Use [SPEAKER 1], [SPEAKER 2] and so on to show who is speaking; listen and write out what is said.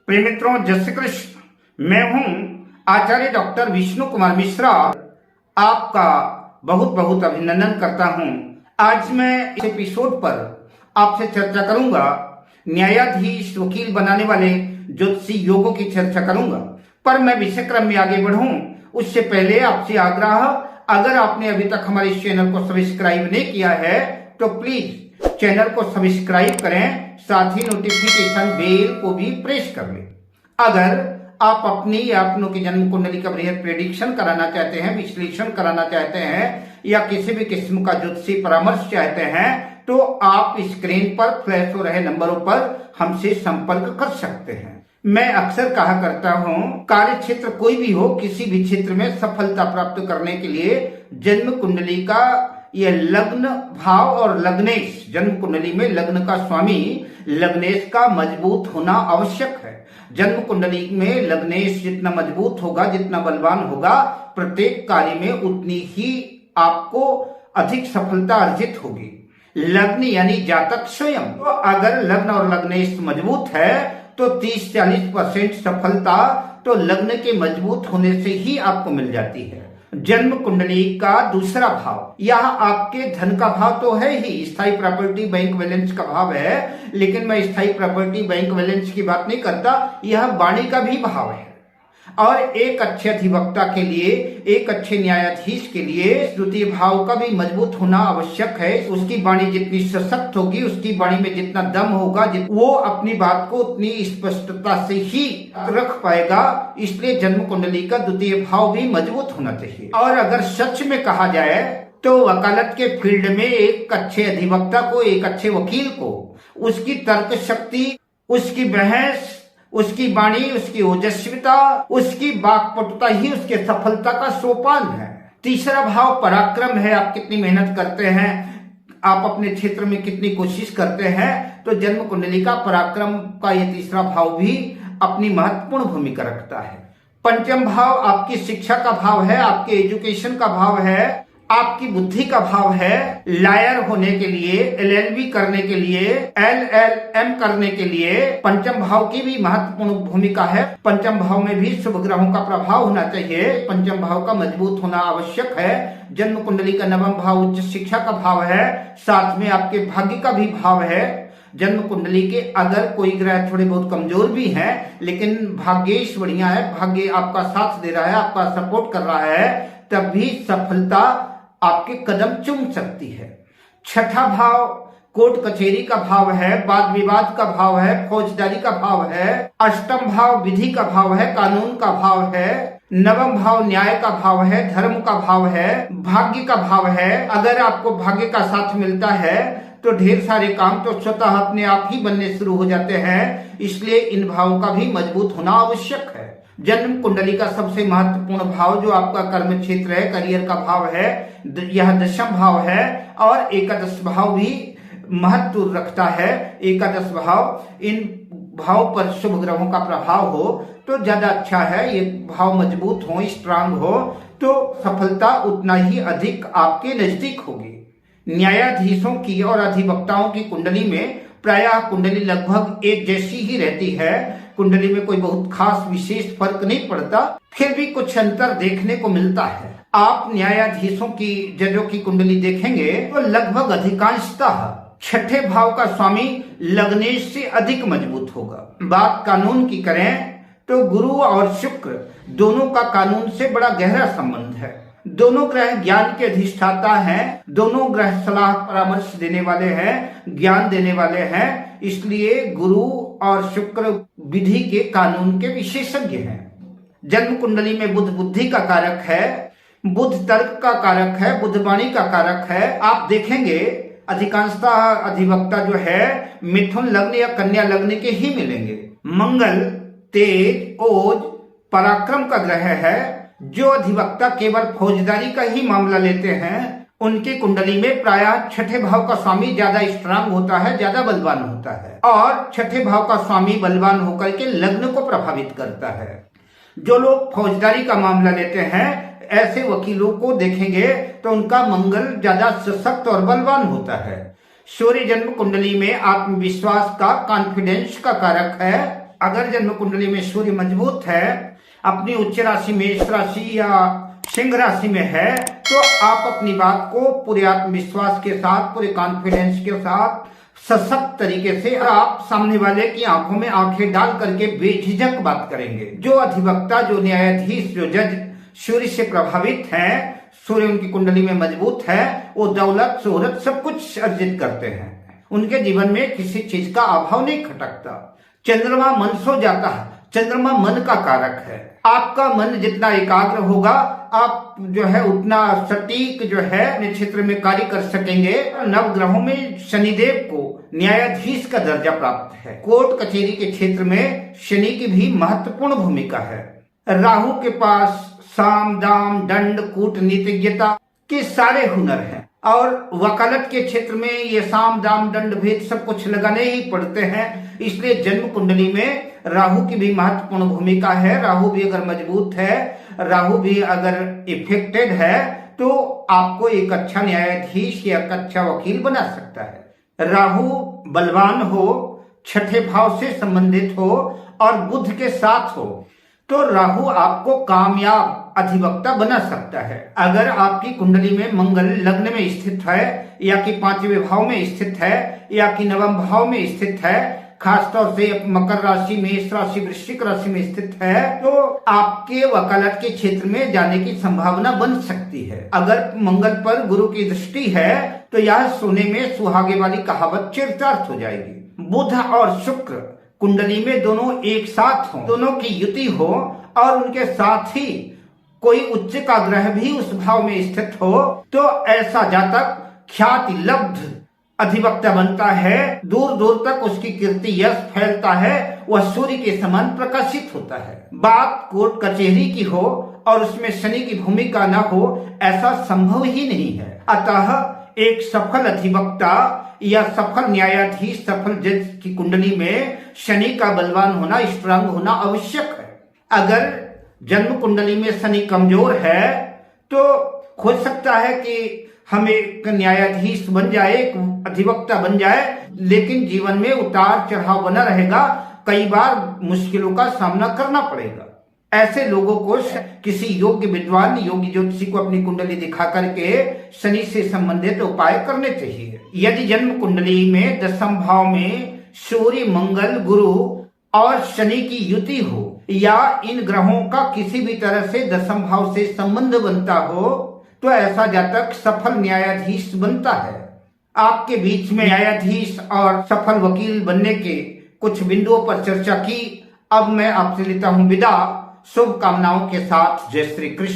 [SPEAKER 1] प्रिय मित्रों, जय श्री कृष्ण। मैं हूं आचार्य डॉक्टर विष्णु कुमार मिश्रा। आपका बहुत बहुत अभिनंदन करता हूं। आज मैं इस एपिसोड पर आपसे चर्चा करूंगा, न्यायाधीश वकील बनाने वाले ज्योतिषी योगों की चर्चा करूंगा। पर मैं विषय क्रम में आगे बढ़ूं उससे पहले आपसे आग्रह, अगर आपने अभी तक हमारे इस चैनल को सब्सक्राइब नहीं किया है तो प्लीज चैनल को सब्सक्राइब करें, साथ ही नोटिफिकेशन बेल को भी प्रेस कर लें। अगर आप अपनी या अपनों की जन्म कुंडली का बृहद प्रेडिक्शन कराना चाहते हैं, विश्लेषण कराना चाहते हैं या किसी भी किस्म का ज्योतिषी परामर्श चाहते हैं तो आप स्क्रीन पर फ्लैश हो रहे नंबरों पर हमसे संपर्क कर सकते हैं। मैं अक्सर कहा करता हूं, कार्य क्षेत्र कोई भी हो, किसी भी क्षेत्र में सफलता प्राप्त करने के लिए जन्म कुंडली का यह लग्न भाव और लग्नेश, जन्म कुंडली में लग्न का स्वामी लग्नेश का मजबूत होना आवश्यक है। जन्म कुंडली में लग्नेश जितना मजबूत होगा, जितना बलवान होगा, प्रत्येक कार्य में उतनी ही आपको अधिक सफलता अर्जित होगी। लग्न यानी जातक स्वयं, तो अगर लग्न और लग्नेश मजबूत है तो 30-40% सफलता तो लग्न के मजबूत होने से ही आपको मिल जाती है। जन्म कुंडली का दूसरा भाव, यह आपके धन का भाव तो है ही, स्थायी प्रॉपर्टी बैंक बैलेंस का भाव है, लेकिन मैं स्थायी प्रॉपर्टी बैंक बैलेंस की बात नहीं करता, यह वाणी का भी भाव है। और एक अच्छे अधिवक्ता के लिए, एक अच्छे न्यायाधीश के लिए द्वितीय भाव का भी मजबूत होना आवश्यक है। उसकी वाणी जितनी सशक्त होगी, उसकी वाणी में जितना दम होगा, वो अपनी बात को उतनी स्पष्टता से ही रख पाएगा। इसलिए जन्म कुंडली का द्वितीय भाव भी मजबूत होना चाहिए। और अगर सच में कहा जाए तो वकालत के फील्ड में एक अच्छे अधिवक्ता को, एक अच्छे वकील को, उसकी तर्क शक्ति, उसकी बहस, उसकी वाणी, उसकी ओजस्विता, उसकी वाक्पटुता ही उसके सफलता का सोपान है। तीसरा भाव पराक्रम है। आप कितनी मेहनत करते हैं, आप अपने क्षेत्र में कितनी कोशिश करते हैं, तो जन्म कुंडली का पराक्रम का यह तीसरा भाव भी अपनी महत्वपूर्ण भूमिका रखता है। पंचम भाव आपकी शिक्षा का भाव है, आपके एजुकेशन का भाव है, आपकी बुद्धि का भाव है। लॉयर होने के लिए, LLB करने के लिए, LLM करने के लिए पंचम भाव की भी महत्वपूर्ण भूमिका है। पंचम भाव में भी शुभ ग्रहों का प्रभाव होना चाहिए। पंचम भाव का मजबूत होना आवश्यक है। जन्म कुंडली का नवम भाव उच्च शिक्षा का भाव है, साथ में आपके भाग्य का भी भाव है। जन्म कुंडली के अगर कोई ग्रह थोड़े बहुत कमजोर भी हैं, लेकिन भाग्येश बढ़िया है, भाग्य आपका साथ दे रहा है, आपका सपोर्ट कर रहा है, तब भी सफलता आपके कदम चूम सकती है। छठा भाव कोर्ट कचहरी का भाव है, वाद विवाद का भाव है, फौजदारी का भाव है। अष्टम भाव विधि का भाव है, कानून का भाव है। नवम भाव न्याय का भाव है, धर्म का भाव है, भाग्य का भाव है। अगर आपको भाग्य का साथ मिलता है तो ढेर सारे काम तो स्वतः अपने आप ही बनने शुरू हो जाते हैं। इसलिए इन भावों का भी मजबूत होना आवश्यक है। जन्म कुंडली का सबसे महत्वपूर्ण भाव जो आपका कर्म क्षेत्र है, करियर का भाव है, यह दशम भाव है। और एकादश भाव भी महत्व रखता है। एकादश भाव, इन भाव पर शुभ ग्रहों का प्रभाव हो तो ज्यादा अच्छा है। ये भाव मजबूत हो, स्ट्रांग हो तो सफलता उतना ही अधिक आपके नजदीक होगी। न्यायाधीशों की और अधिवक्ताओं की कुंडली में प्रायः कुंडली लगभग एक जैसी ही रहती है। कुंडली में कोई बहुत खास विशेष फर्क नहीं पड़ता, फिर भी कुछ अंतर देखने को मिलता है। आप न्यायाधीशों की, जजों की कुंडली देखेंगे तो लगभग अधिकांशतः छठे भाव का स्वामी लग्नेश से अधिक मजबूत होगा। बात कानून की करें तो गुरु और शुक्र दोनों का कानून से बड़ा गहरा संबंध है। दोनों ग्रह ज्ञान के अधिष्ठाता हैं, दोनों ग्रह सलाह परामर्श देने वाले हैं, ज्ञान देने वाले हैं। इसलिए गुरु और शुक्र विधि के, कानून के विशेषज्ञ हैं। जन्म कुंडली में बुध बुद्धि का कारक है, बुध तर्क का कारक है, बुध वाणी का कारक है। आप देखेंगे अधिकांशतः अधिवक्ता जो है मिथुन लग्न या कन्या लग्न के ही मिलेंगे। मंगल तेज, ओज, पराक्रम का ग्रह है। जो अधिवक्ता केवल फौजदारी का ही मामला लेते हैं उनकी कुंडली में प्रायः छठे भाव का स्वामी ज्यादा स्ट्रांग होता है, ज्यादा बलवान होता है। और छठे भाव का स्वामी बलवान होकर के लग्न को प्रभावित करता है। जो लोग फौजदारी का मामला लेते हैं ऐसे वकीलों को देखेंगे तो उनका मंगल ज्यादा सशक्त और बलवान होता है। सूर्य जन्म कुंडली में आत्मविश्वास का, कॉन्फिडेंस का कारक है। अगर जन्म कुंडली में सूर्य मजबूत है, अपनी उच्च राशि मेष राशि या सिंह राशि में है, तो आप अपनी बात को पूरे आत्मविश्वास के साथ, पूरे कॉन्फिडेंस के साथ, सशक्त तरीके से आप सामने वाले की आंखों में आंखें डाल करके बेझिझक बात करेंगे। जो अधिवक्ता, जो न्यायाधीश, जो जज सूर्य से प्रभावित हैं, सूर्य उनकी कुंडली में मजबूत है, वो दौलत, शोहरत सब कुछ अर्जित करते हैं। उनके जीवन में किसी चीज का अभाव नहीं खटकता। चंद्रमा मन सो जाता है। चंद्रमा मन का कारक है। आपका मन जितना एकाग्र होगा, आप जो है उतना सटीक जो है अपने क्षेत्र में कार्य कर सकेंगे। नवग्रहों में शनिदेव को न्यायाधीश का दर्जा प्राप्त है। कोर्ट कचहरी के क्षेत्र में शनि की भी महत्वपूर्ण भूमिका है। राहु के पास साम दाम दंड कूटनीतिज्ञता के सारे हुनर हैं और वकालत के क्षेत्र में ये साम दाम दंड भेद सब कुछ लगाने ही पड़ते हैं। इसलिए जन्म कुंडली में राहु की भी महत्वपूर्ण भूमिका है। राहु भी अगर मजबूत है, राहु भी अगर इफेक्टेड है, तो आपको एक अच्छा न्यायाधीश या एक अच्छा वकील बना सकता है। राहु बलवान हो, छठे भाव से संबंधित हो और बुध के साथ हो, तो राहु आपको कामयाब अधिवक्ता बना सकता है। अगर आपकी कुंडली में मंगल लग्न में स्थित है, या कि पांचवें भाव में स्थित है, या कि नवम भाव में स्थित है, खासतौर से मकर राशि, मेष राशि, वृश्चिक राशि में स्थित है, तो आपके वकालत के क्षेत्र में जाने की संभावना बन सकती है। अगर मंगल पर गुरु की दृष्टि है, तो यह सोने में सुहागे वाली कहावत चरितार्थ हो जाएगी। बुध और शुक्र कुंडली में दोनों एक साथ हो, दोनों की युति हो और उनके साथ ही कोई उच्च का ग्रह भी उस भाव में स्थित हो, तो ऐसा जातक ख्याति लब्ध अधिवक्ता बनता है। दूर दूर तक उसकी कीर्ति यश फैलता है। वह सूर्य के समान प्रकाशित होता है। बात कोर्ट कचहरी की हो और उसमें शनि की भूमिका न हो, ऐसा संभव ही नहीं है। अतः एक सफल अधिवक्ता या सफल न्यायाधीश, सफल जज की कुंडली में शनि का बलवान होना, स्ट्रांग होना आवश्यक है। अगर जन्म कुंडली में शनि कमजोर है, तो हो सकता है कि हम एक न्यायाधीश बन जाए, एक अधिवक्ता बन जाए, लेकिन जीवन में उतार चढ़ाव बना रहेगा। कई बार मुश्किलों का सामना करना पड़ेगा। ऐसे लोगों को किसी योग्य विद्वान, योग्य ज्योतिषी को अपनी कुंडली दिखा करके शनि से संबंधित उपाय करने चाहिए। यदि जन्म कुंडली में दशम भाव में सूर्य, मंगल, गुरु और शनि की युति हो, या इन ग्रहों का किसी भी तरह से दशम भाव से संबंध बनता हो, तो ऐसा जातक सफल न्यायाधीश बनता है। आपके बीच में न्यायाधीश और सफल वकील बनने के कुछ बिंदुओं पर चर्चा की। अब मैं आपसे लेता हूं विदा, शुभकामनाओं के साथ। जय श्री कृष्ण।